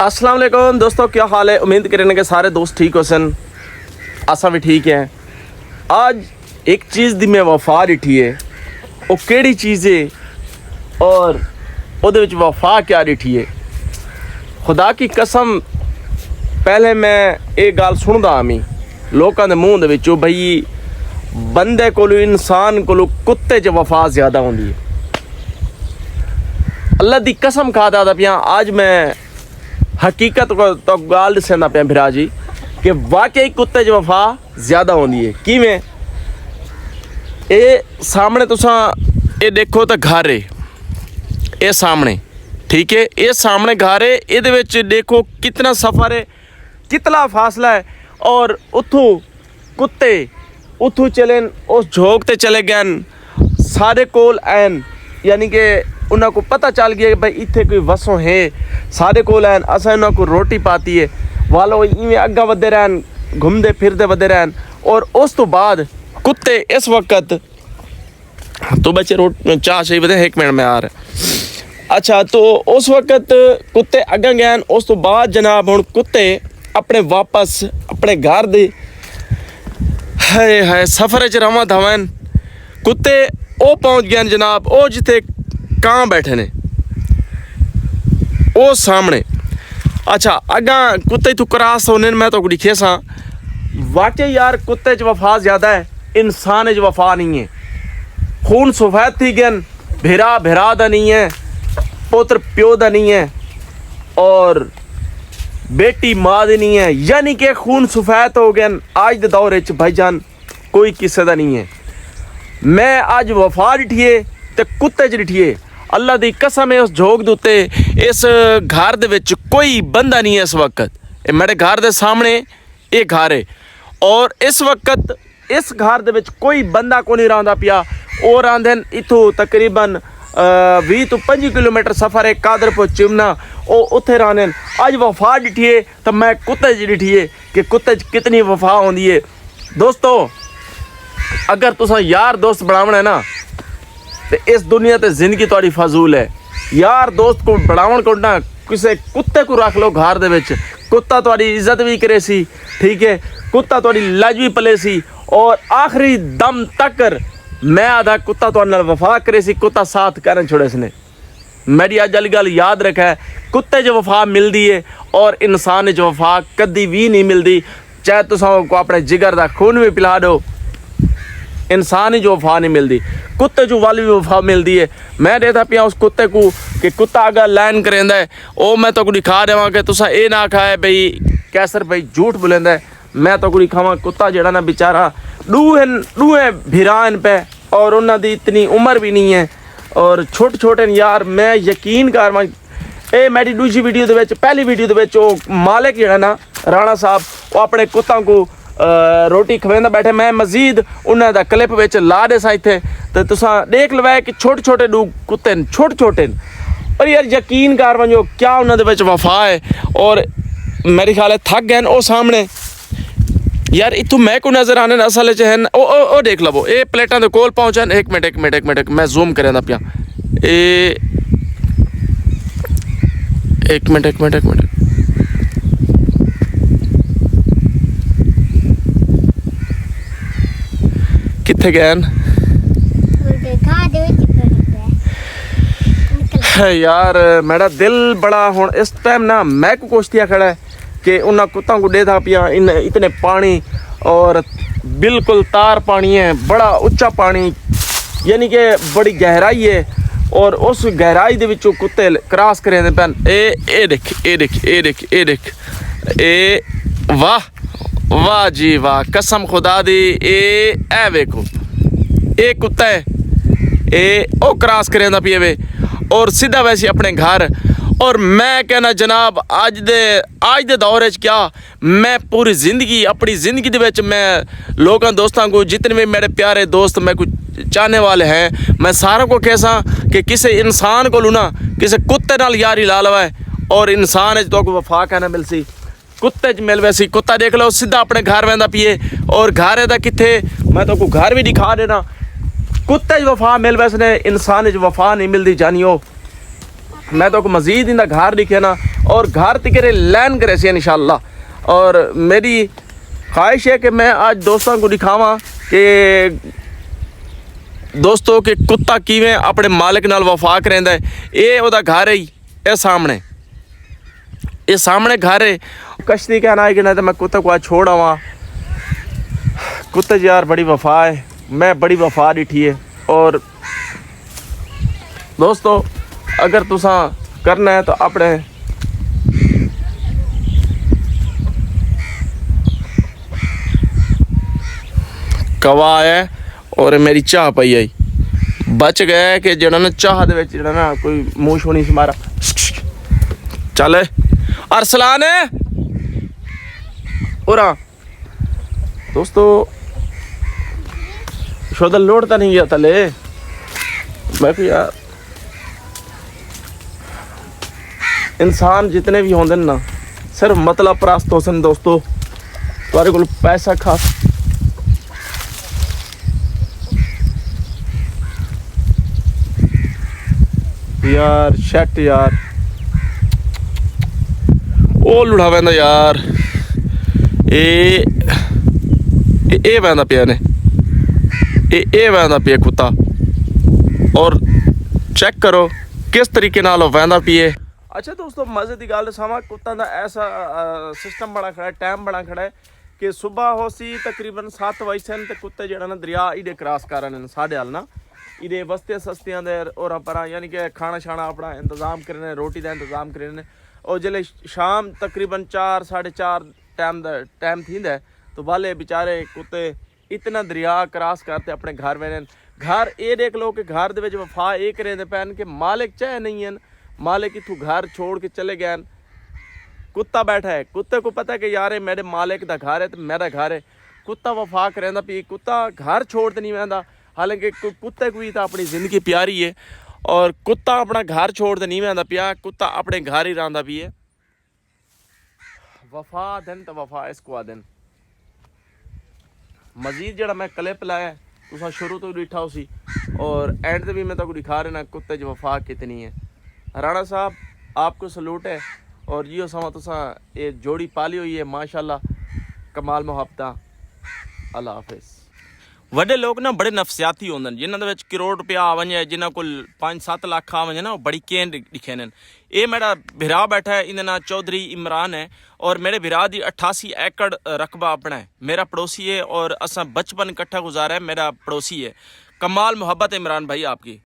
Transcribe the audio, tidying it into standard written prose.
अस्सलाम वालेकुम दोस्तों, क्या हाल है। उम्मीद करें कि सारे दोस्त ठीक हो सन, असा भी ठीक है। आज एक चीज़ दी मैं वफा डिठी है, वो केड़ी चीज़ है और उहदे विच वफा क्या डिठी है। खुदा की कसम, पहले मैं ये गल सुनदा आमी लोगों के मूँह दे विचों, भई बंदे कोलों इंसान कोलों कुत्ते च वफा ज़्यादा होंदी है। अल्लाह दी कसम खा दा पिया, आज मैं हकीकत तो गाल दसना पिया फिरा जी कि वाकई कुत्ते च वफा ज़्यादा होंदी है। किवें? ये सामने तुसा ये देखो तो घर है, ये सामने, ठीक है, ये सामने घर है, ये देखो कितना सफ़र है, कितना फासला है। और उथों कुत्ते उथों चले उस झोंक ते चले गए, सारे कोल ऐन, यानी कि उन्होंने को पता चल गया कि भाई इत्थे कोई वसों है, सारे कोल ऐन, असा उन्होंने को रोटी पाती है, वालो इवें अग्गा वधे रहन, घूमते फिरते वधे रहन। और उस तो बाद कुत्ते इस वक्त तो बच्चे चाह चाहिए बता, एक मिनट में आ रहा। अच्छा, तो उस वक्त कुत्ते अग्गा गए, उस तो बाद जनाब हुण कुत्ते अपने वापस अपने घर दे है सफ़र च रवां धवन। कुत्ते वो पहुँच गए जनाब, वो जिथे कां बैठे ने वो सामने। अच्छा, अग्गा कुत्ते तू क्रॉस होने मैं तो दिखे सा, वाकई यार कुत्ते च वफा ज़्यादा है, इंसान च वफा नहीं है। खून सफेद थी गए, भिरा भिरा दा नहीं है, पुत्र प्यो दा नहीं है, और बेटी माँ दी नहीं है, यानी कि खून सफेद हो गए। आज के दौर च भाईजान कोई किसी का नहीं है। मैं आज वफा डिठिए तो कुत्ते च डिठिए, अल्लाह दी कसम है। उस झोंक दे उत्ते इस घर दे विच कोई बंदा नहीं है इस वक्त। मेरे घर दे सामने ये घर है, और इस वक्त इस घर दे विच कोई बंदा को नहीं रहा पिया। और आंदे इथों तकरीबन 20 तो 25 किलोमीटर सफ़र है कादरपुर चिमना, वो उत्थे रहने। अज वफा डिठिए तो मैं कुत्ते च डिठिए कि कुत्ते च कितनी वफा होंदी है। दोस्तों, अगर तुसा यार दोस्त बनावना है ना, तो इस दुनिया ते जिंदगी थोड़ी फजूल है। यार दोस्त को बनावन को ना, किसी कुत्ते को रख लो घर दे विच, कुत्ता थोड़ी इज्जत भी करे सी, ठीक है, कुत्ता थोड़ी लज भी पले सी, और आखिरी दम तक मैं आधा कुत्ता तो नाल वफा करे सी, कुत्ता साथ करन छोड़े इसने। मेरी अज वाली गल याद रखा है, कुत्ते जो वफा मिलती है और इंसान जो वफा कदी भी नहीं मिलती। चाहे तुसा को अपने जिगर का खून भी पिला दो, इंसान ही जो वफा नहीं मिलती, कुत्ते जो वाली भी वफा मिलती है। मैं देता पिया उस कुत्ते को कि कुत्ता अगर लैन करेंदा है, वो मैं तो दिखा देवा कि तुसा ये ना खाए भाई कैसर भाई झूठ बोलेंदा है। मैं तो दिखावा कुत्ता जड़ा ना बेचारा डूहे भिरान पे, और उन्होंने इतनी उम्र भी नहीं है, और छोटे छोटे यार। मैं यकीन कर ये मेरी दूसरी वीडियो दे विच, पहली वीडियो दे विच वो मालिक जड़ा ना राणा साहब, वो अपने कुत्तों को रोटी खवेंदा बैठे। मैं मजीद उन्होंने दा क्लिप विच ला दे सा इत्थे, तो तुसा देख लवे कि छोटे छोटे कुत्ते छोटे छोटे। और यार यकीन कर वजो क्या उन्होंने विच वफा है। और मेरे ख्याल है थक गए वो सामने यार, इतों मैं को नजर आने असल च है। ओ देख लवो, ये प्लेटा के कोल पहुँचन। एक मिनट मैं जूम करें पिया। एक मिनट किथे गए यार। मेरा दिल बड़ा हुण इस टाइम ना मैं को कुश्तिया खड़ा है कि उन्हें कुत्तों को दे था पिया इतने पानी, और बिल्कुल तार पानी है, बड़ा उच्चा पानी, यानी कि बड़ी गहराई है, और उस गहराई दे विचों कुत्ते क्रॉस करें पैन। ए देख वाह वाह जी वाह, कसम खुदा दी। ए वेखो, ए कुत्ता है, ए ओ क्रॉस करें पिए वे, और सीधा वैसे अपने घर। और मैं कहना जनाब, आज दे दौर क्या, मैं पूरी ज़िंदगी अपनी ज़िंदगी दे विच मैं लोगों दोस्तों को, जितने भी मेरे प्यारे दोस्त मैं कुछ चाहने वाले हैं, मैं सारों को कैसा कि किसी इंसान को ना किसी कुत्ते नाल यारी ला लवा है, और इंसान तो को वफा कहना मिल सी। कुत्ते च मिल वैसी कुत्ता देख लो सीधा अपने घर वहदा पिए और घर दा किथे मैं तो को घर भी दिखा देना कुत्ते च वफा मिल वैसने इंसान च वफा नहीं मिलती जानियो मैं तो को मजीद इंदा घर दिखे ना और घर तिकरे लैन करे से इंशाल्लाह और मेरी ख्वाहिश है कि मैं आज दोस्तों को दिखावा कि दोस्तों कि कुत्ता किवें अपने मालिक नाल वफा करेंदा है ये ओदा घर है ये सामने घर है कश्ती कहना है कि ना तो मैं कुत्ते को आज छोड़ आवा कुत्ते यार बड़ी वफा है मैं बड़ी वफा डिठी है और दोस्तों अगर तुसा करना है तो अपने कवा है और मेरी चाह पई आई बच गया कि जड़ा ना चाह दे विच जड़ा ना कोई मुंह छोनी से मारा चल अरसलान है उरा दोस्तों शोदल लोड़ता नहीं गया तले मैं भी यार इंसान जितने भी होंगे ना सिर्फ मतलब प्रस्त हो दोस्तों तुम्हारे को पैसा खा यार शट यार ओ लुढ़ा वैंदा यार ए वैंदा पिया ने ए वैंदा पिया कुत्ता और चेक करो किस तरीके नाल वैंदा पिए अच्छा दोस्तों मजे की गल दसावां कुत्ता का ऐसा सिस्टम बना खड़ा है टाइम बना खड़ा है कि सुबह हो सी तकरीबन 7 बजे तो कुत्ते जड़ा ना दरिया इडे क्रॉस कर रहे हैं साढ़े हाल ना इधे वस्ते सस्तियां दे और पर यानी कि खाना शाना अपना इंतजाम करने रोटी का इंतजाम करने और जल्द शाम तकरीबन 4 साढ़े 4 टाइम थींदा तो वाले बेचारे कुत्ते इतना दरिया क्रॉस करते अपने घर में घर ये देख लो कि घर दे वफा ये करेंदे पैन कि मालिक चाहे नहीं हैं मालिक इतों घर छोड़ के चले गए कुत्ता बैठा है कुत्ते को पता है कि यार मेरे मालिक का घर है तो मेरा घर है कुत्ता वफा करेंदा पी कुत्ता घर छोड़ तो नहीं वहदा हालांकि कुत्ते को भी तो अपनी ज़िंदगी प्यारी है और कुत्ता अपना घर छोड़ तो नहीं वहदा पिया कुत्ता अपने घर ही रहा भी है वफा दिन तो वफा इसको आदन मजीद जड़ा मैं क्लिप लाया तुसा शुरू तो डिठा उसी और एंड से भी मैं तो दिखा रहा कुत्ते च वफा कितनी है राणा साहब आपको सलूट है और जियो समा तुसा ये जोड़ी पाली हुई है माशाल्लाह कमाल मुहब्बत अल्लाह हाफिज़ वड्डे लोग ना बड़े नफसियाती होंगे जिन्होंने करोड़ रुपया आ वजे जिन्हों को 5-7 लाख आ वजे ना बड़ी केन दिखे ने ये मेरा भिरा बैठा है इन्हें ना चौधरी इमरान है और मेरे भिरा दी 88 एकड़ रकबा अपना है मेरा पड़ोसी है और असा बचपन इकट्ठा गुजारा है मेरा पड़ोसी है कमाल मोहब्बत इमरान भाई आपकी